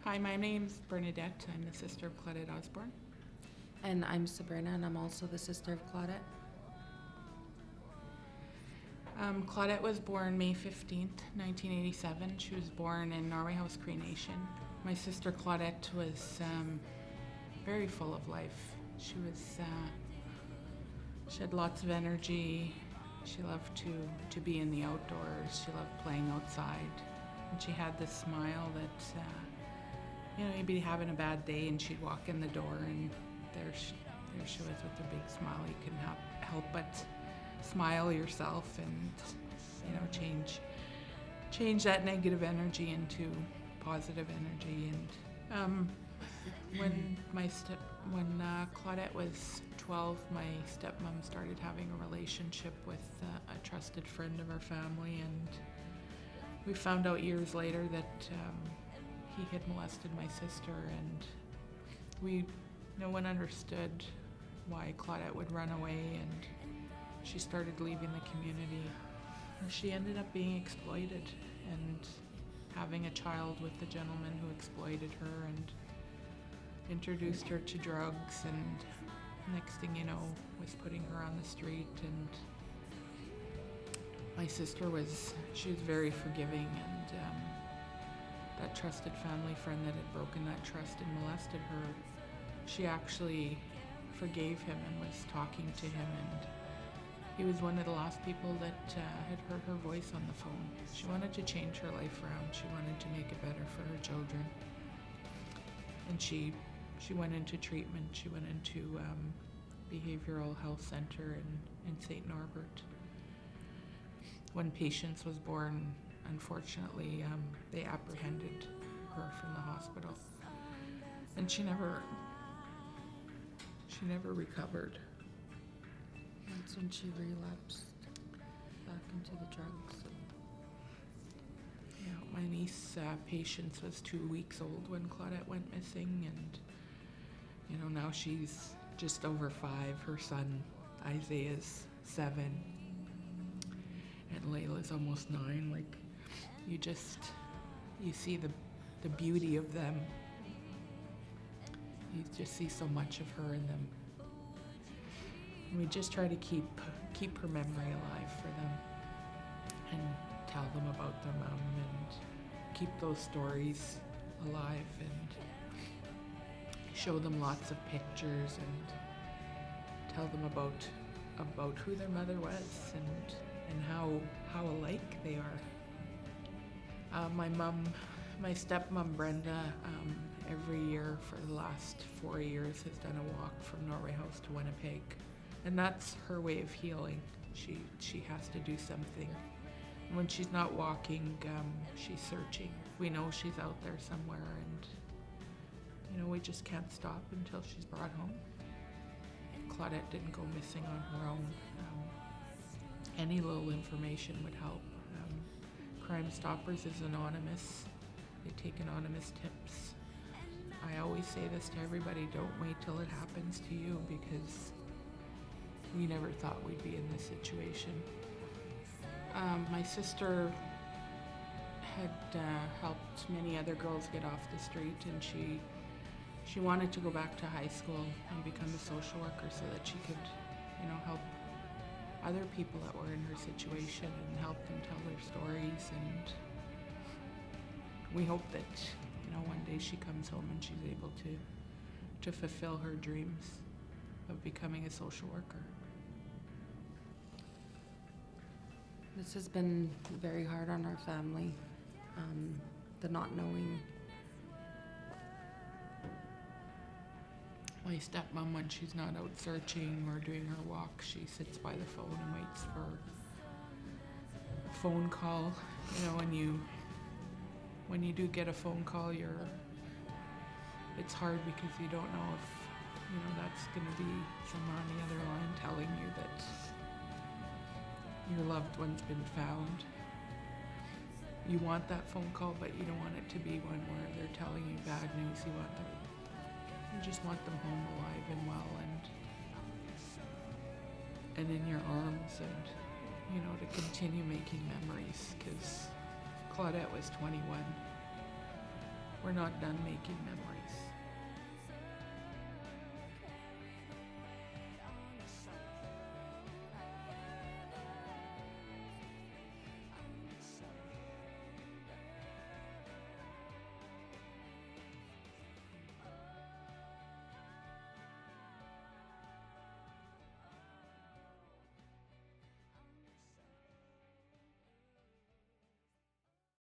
Hi, my name's Bernadette. I'm the sister of Claudette Osborne. And I'm Sabrina, and I'm also the sister of Claudette. Claudette was born May 15th, 1987. She was born in Norway House, Cree Nation. My sister Claudette was very full of life. She had lots of energy. She loved to be in the outdoors. She loved playing outside. And she had this smile that, you'd be having a bad day and she'd walk in the door and there she was with her big smile. You couldn't help but smile yourself and, change that negative energy into positive energy. And when Claudette was 12, my stepmom started having a relationship with a trusted friend of our family, and we found out years later that he had molested my sister, and no one understood why Claudette would run away, and she started leaving the community. She ended up being exploited and having a child with the gentleman who exploited her and introduced her to drugs, and next thing you know was putting her on the street. And my sister was very forgiving, and that trusted family friend that had broken that trust and molested her, she actually forgave him and was talking to him, and he was one of the last people that had heard her voice on the phone. She wanted to change her life around. She wanted to make it better for her children. And she went into treatment. She went into behavioral health center in St. Norbert. When Patience was born, unfortunately, they apprehended her from the hospital. And she never recovered. That's when she relapsed back into the drugs. Yeah, my niece Patience was 2 weeks old when Claudette went missing, and now she's just over 5. Her son Isaiah's 7, and Layla's almost 9. Like, you see the beauty of them. You just see so much of her in them. And we just try to keep her memory alive for them and tell them about their mom and keep those stories alive and show them lots of pictures and tell them about who their mother was and how alike they are. My stepmom Brenda, every year for the last 4 years has done a walk from Norway House to Winnipeg. And that's her way of healing. She has to do something. And when she's not walking, she's searching. We know she's out there somewhere, and we just can't stop until she's brought home. Claudette didn't go missing on her own. Any little information would help. Crime Stoppers is anonymous. They take anonymous tips. I always say this to everybody: don't wait till it happens to you, because we never thought we'd be in this situation. My sister had helped many other girls get off the street, and she wanted to go back to high school and become a social worker so that she could, help other people that were in her situation and help them tell their stories. And we hope that, one day she comes home and she's able to fulfill her dreams of becoming a social worker. This has been very hard on our family, the not knowing. My stepmom, when she's not out searching or doing her walk, she sits by the phone and waits for a phone call. When you do get a phone call, it's hard because you don't know if, that's going to be someone on the other line telling you that your loved one's been found. You want that phone call, but you don't want it to be one where they're telling you bad news. You just want them home alive and well and in your arms, and to continue making memories, because Claudette was 21 we're not done making memories.